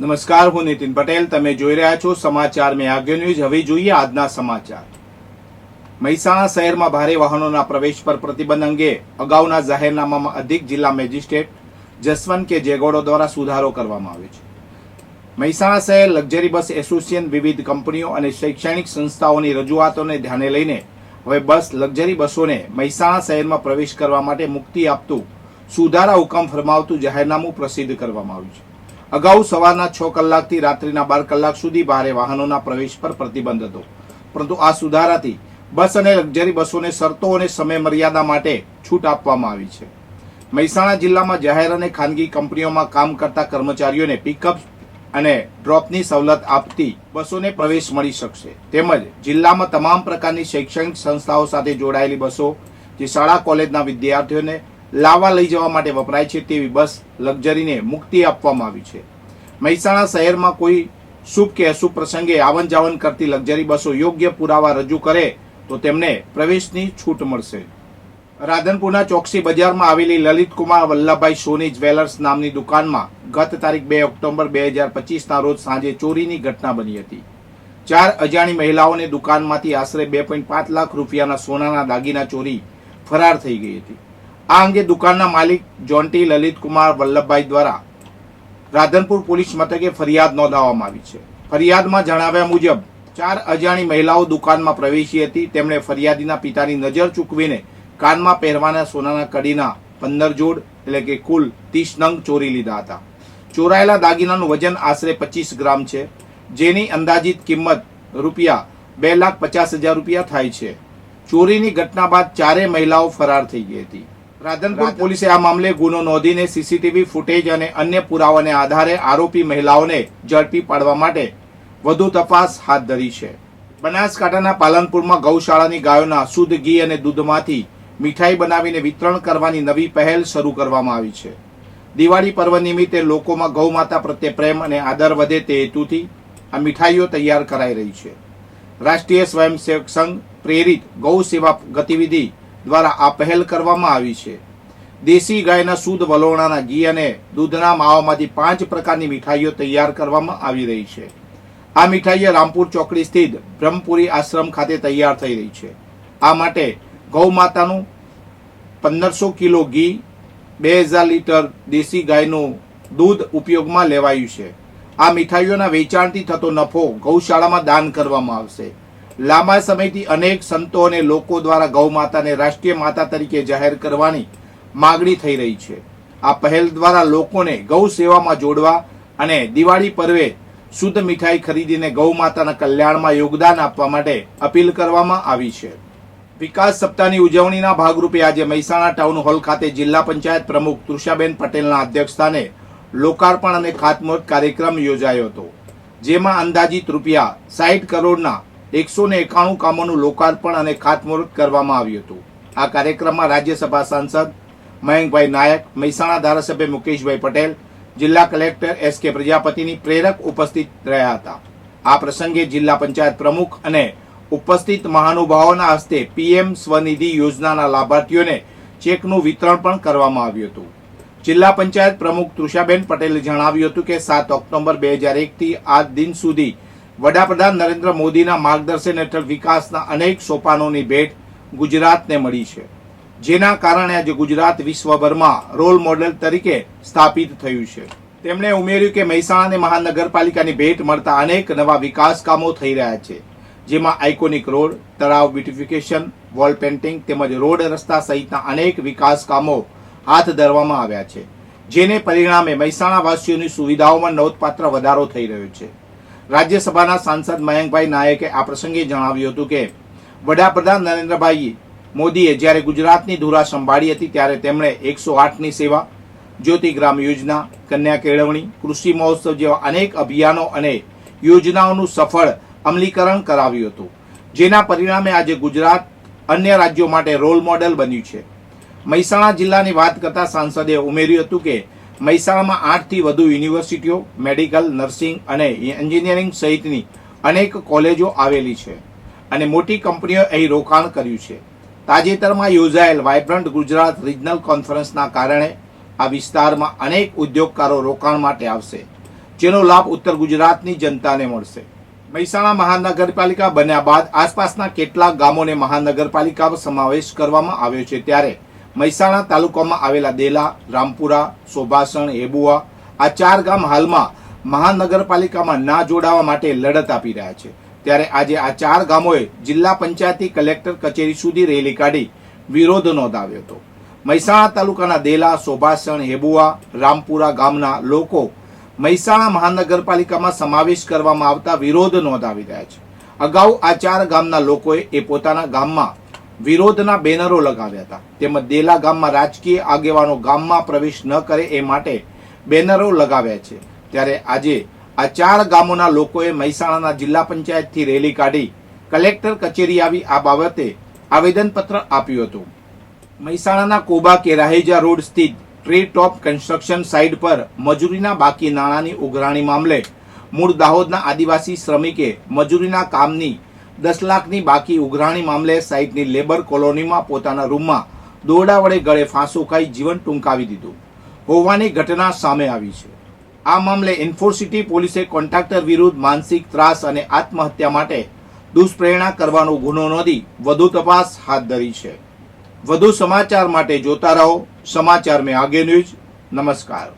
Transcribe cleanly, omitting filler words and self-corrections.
નમસ્કાર, હું નીતિન પટેલ. તમે જોઈ રહ્યા છો સમાચાર મેં આગળ ન્યૂઝ. હવે જોઈએ આજના સમાચાર. મહેસાણા શહેરમાં ભારે વાહનોના પ્રવેશ પર પ્રતિબંધ અંગે અગાઉના જાહેરનામામાં અધિક જિલ્લા મેજિસ્ટ્રેટ જસવંત કે જેગોડો દ્વારા સુધારો કરવામાં આવ્યો છે. મહેસાણા શહેર લક્ઝરી બસ એસોસિએશન વિવિધ કંપનીઓ અને શૈક્ષણિક સંસ્થાઓની રજૂઆતોને ધ્યાને લઈને હવે લક્ઝરી બસોને મહેસાણા શહેરમાં પ્રવેશ કરવા માટે મુક્તિ આપતું સુધારા હુકમ ફરમાવતું જાહેરનામું પ્રસિદ્ધ કરવામાં આવ્યું છે. અગાઉ સવારના 6 કલાકથી રાત્રિના 12 કલાક સુધી ભારે વાહનોના પ્રવેશ પર પ્રતિબંધ હતો, પરંતુ આ સુધારાથી બસ અને લક્ઝરી બસોને શરતો અને સમય મર્યાદા માટે છૂટ આપવામાં આવી છે. મહેસાણા જિલ્લામાં જાહેર અને ખાનગી કંપનીઓમાં કામ કરતા કર્મચારીઓને પિકઅપ અને ડ્રોપની સવલત આપતી બસોને પ્રવેશ મળી શકશે. તેમજ જિલ્લામાં તમામ પ્રકારની શૈક્ષણિક સંસ્થાઓ સાથે જોડાયેલી બસો જે શાળા કોલેજના વિદ્યાર્થીઓને લાવવા લઈ જવા માટે વપરાય છે તેવી બસ લક્ઝરીને મુક્તિ આપવામાં આવી છે. મહેસાણા શહેરમાં કોઈ શુભ કે અશુભ પ્રસંગે આવન જાવન કરતી લક્ઝરી બસો યોગ્ય પુરાવા રજૂ કરે તો તેમને પ્રવેશની છૂટ મળશે. રાધનપુરના ચોકસી બજારમાં આવેલી લલિતકુમાર વલ્લભભાઈ સોની જ્વેલર્સ નામની દુકાનમાં ગત તારીખ 2 ઓક્ટોબર 2025ના રોજ સાંજે ચોરીની ઘટના બની હતી. 4 અજાણી મહિલાઓને દુકાનમાંથી આશરે 2.5 લાખ રૂપિયાના સોનાના દાગીના ચોરી ફરાર થઈ ગઈ હતી. આ અંગે દુકાનના માલિક જોન્ટી લલિતકુમાર વલ્લભભાઈ દ્વારા રાધનપુર પોલીસ મથકે ફરિયાદ નોંધાવવામાં આવી છે. ફરિયાદમાં જણાવ્યા મુજબ 4 અજાણી મહિલાઓ દુકાનમાં પ્રવેશી હતી. તેમણે ફરિયાદીના પિતાની નજર ચૂકવીને કાનમાં પહેરવાના સોનાના કડીના 15 જોડ એટલે કે કુલ 30 નંગ ચોરી લીધા હતા. ચોરાયેલા દાગીનાનું વજન આશરે 25 ગ્રામ છે, જેની અંદાજિત કિંમત ₹2,50,000 રૂપિયા થાય છે. ચોરીની ઘટના બાદ 4 મહિલાઓ ફરાર થઈ ગઈ હતી. રાધનપુર પોલીસે આ મામલે ગુનો નોંધીને સીસીટીવી ફૂટેજ અને અન્ય પુરાવાને આધારે આરોપી મહિલાઓને ઝડપી પાડવા માટે વધુ તપાસ હાથ ધરી છે. બનાસકાંઠાના પાલનપુરમાં ગૌશાળાની ગાયોના શુદ્ધ ઘી અને દૂધમાંથી મીઠાઈ બનાવીને વિતરણ કરવાની નવી પહેલ શરૂ કરવામાં આવી છે. દિવાળી પર્વ નિમિત્તે લોકોમાં ગૌ માતા પ્રત્યે પ્રેમ અને આદર વધે તે હેતુથી આ મીઠાઈઓ તૈયાર કરાઈ રહી છે. રાષ્ટ્રીય સ્વયંસેવક સંઘ પ્રેરિત ગૌ સેવા ગતિવિધિ દ્વારા આ પહેલ કરવામાં આવી છે. દેશી ગાયના શુદ્ધ વલોણાના ઘી અને દૂધના માવામાંથી 5 પ્રકારની મીઠાઈઓ તૈયાર કરવામાં આવી રહી છે. આ મીઠાઈઓ રામપુર ચોકડી સ્થિત બ્રહ્મપુરી આશ્રમ ખાતે તૈયાર થઈ રહી છે. આ માટે ગૌ માતાનું 1500 કિલો ઘી, 2000 લીટર દેશી ગાયનું દૂધ ઉપયોગમાં લેવાયું છે. આ મીઠાઈઓના વેચાણથી થતો નફો ગૌશાળામાં દાન કરવામાં આવશે. લાંબા સમયથી અનેક સંતો અને લોકો દ્વારા ગૌ માતાને રાષ્ટ્રીય માતા તરીકે જાહેર કરવાની માગણી થઈ રહી છે. આ પહેલ દ્વારા લોકોને ગૌ સેવામાં જોડવા અને દિવાળી પર્વે શુદ્ધ મીઠાઈ ખરીદીને ગૌ માતાના કલ્યાણમાં યોગદાન આપવા માટે અપીલ કરવામાં આવી છે. વિકાસ સપ્તાહની ઉજવણીના ભાગરૂપે આજે મહેસાણા ટાઉન હોલ ખાતે જિલ્લા પંચાયત પ્રમુખ તૃષાબેન પટેલના અધ્યક્ષસ્થાને લોકાર્પણ અને ખાતમુહૂર્ત કાર્યક્રમ યોજાયો હતો, જેમાં અંદાજિત ₹60 કરોડના 191 કામોનું લોકાર્પણ અને ખાતમુહૂર્ત કરવામાં આવ્યું હતું. આ કાર્યક્રમમાં રાજ્યસભા સાંસદ મયંકભાઈ નાયક, મહેસાણા ધારાસભ્ય મુકેશભાઈ પટેલ, જિલ્લા કલેક્ટર SK પ્રજાપતિની પ્રેરક ઉપસ્થિત રહ્યા હતા. આ પ્રસંગે જિલ્લા પંચાયત પ્રમુખ અને ઉપસ્થિત મહાનુભાવોના હસ્તે PM સ્વનિધિ યોજનાના લાભાર્થીઓને ચેકનું વિતરણ પણ કરવામાં આવ્યું હતું. જિલ્લા પંચાયત પ્રમુખ તૃષાબેન પટેલે જણાવ્યું હતું કે 7 ઓક્ટોબર 2001 થી આજ દિન સુધી વડાપ્રધાન નરેન્દ્ર મોદીના માર્ગદર્શન હેઠળ વિકાસના અનેક સોપાનોની ભેટ ગુજરાતને મળી છે, જેના કારણે આજે ગુજરાત વિશ્વભરમાં રોલ મોડેલ તરીકે સ્થાપિત થયું છે. તેમણે ઉમેર્યું કે મહેસાણાને મહાનગરપાલિકાની ભેટ મળતા અનેક નવા વિકાસ કામો થઈ રહ્યા છે, જેમાં આઇકોનિક રોડ, તળાવ બ્યુટિફિકેશન, વોલ પેન્ટિંગ તેમજ રોડ રસ્તા સહિતના અનેક વિકાસ કામો હાથ ધરવામાં આવ્યા છે, જેને પરિણામે મહેસાણા વાસીઓની સુવિધાઓમાં નોંધપાત્ર વધારો થઈ રહ્યો છે. રાજ્યસભાના સાંસદ મયંકભાઈ નાયકે આ પ્રસંગે જણાવ્યું હતું કે વડાપ્રધાન નરેન્દ્રભાઈ મોદીએ જ્યારે ગુજરાતની ધુરા સંભાળી હતી ત્યારે તેમણે 108ની સેવા, જ્યોતિ ગ્રામ યોજના, કન્યા કેળવણી, કૃષિ મહોત્સવ જેવા અનેક અભિયાનો અને યોજનાઓનું સફળ અમલીકરણ કરાવ્યું હતું, જેના પરિણામે આજે ગુજરાત અન્ય રાજ્યો માટે રોલ મોડેલ બન્યું છે. મહેસાણા જિલ્લાની વાત કરતા સાંસદે ઉમેર્યું હતું કે મહેસાણામાં 8થી વધુ યુનિવર્સિટીઓ, મેડિકલ, નર્સિંગ અને એન્જિનિયરિંગ સહિતની અનેક કોલેજો આવેલી છે અને મોટી કંપનીઓ અહીં રોકાણ કર્યું છે. તાજેતરમાં યોજાયેલ વાઇબ્રન્ટ ગુજરાત રિજનલ કોન્ફરન્સના કારણે આ વિસ્તારમાં અનેક ઉદ્યોગકારો રોકાણ માટે આવશે, જેનો લાભ ઉત્તર ગુજરાતની જનતાને મળશે. મહેસાણા મહાનગરપાલિકા બન્યા બાદ આસપાસના કેટલાક ગામોને મહાનગરપાલિકામાં સમાવેશ કરવામાં આવ્યો છે. ત્યારે મહેસાણા તાલુકામાં આવેલા દેલા, રામપુરા, સોભાસણ, હેબુઆ આ 4 ગામ હાલમાં મહાનગરપાલિકામાં ના જોડાવા માટે લડત આપી રહ્યા છે. ત્યારે આજે આ 4 ગામોએ જિલ્લા પંચાયતી કલેક્ટર કચેરી સુધી રેલી કાઢી વિરોધ નોંધાવ્યો હતો. મહેસાણા તાલુકાના દેલા, સોભાસણ, હેબુઆ, રામપુરા ગામના લોકો મહેસાણા મહાનગરપાલિકામાં સમાવેશ કરવામાં આવતા વિરોધ નોંધાવી રહ્યા છે. અગાઉ આ 4 ગામના લોકોએ પોતાના ગામમાં વિરોધના બેનરો લગાવ્યા હતા. તેમજ દેલા ગામમાં રાજકીય આગેવાનો ગામમાં પ્રવેશ ન કરે એ માટે બેનરો લગાવ્યા છે. ત્યારે આજે આ 4 ગામોના લોકોએ મહેસાણાના જિલ્લા પંચાયતથી રેલી કાઢી કલેક્ટર કચેરી આવી આ બાબતે આવેદનપત્ર આપ્યું હતું. મહેસાણાના કોબા કે રાહેજા રોડ સ્થિત ટ્રી ટોપ કન્સ્ટ્રક્શન સાઇટ પર મજૂરીના બાકી નાણાંની ઉઘરાણી મામલે મૂળ દાહોદના આદિવાસી શ્રમિકે મજૂરીના કામની 10 લાખની બાકી ઉઘરાણી મામલે સાઇટની લેબર કોલોનીમાં પોતાના રૂમમાં દોરડા વડે ગળે ફાંસો ખાઈ જીવન ટૂંકાવી દીધું હોવાની ઘટના સામે આવી છે. આ મામલે ઇન્ફોસિટી પોલીસે કોન્ટ્રાક્ટર વિરુદ્ધ માનસિક ત્રાસ અને આત્મહત્યા માટે દુષ્પ્રેરણા કરવાનો ગુનો નોંધી વધુ તપાસ હાથ ધરી છે. વધુ સમાચાર માટે જોતા રહો સમાચાર મેં આગે ન્યૂઝ. નમસ્કાર.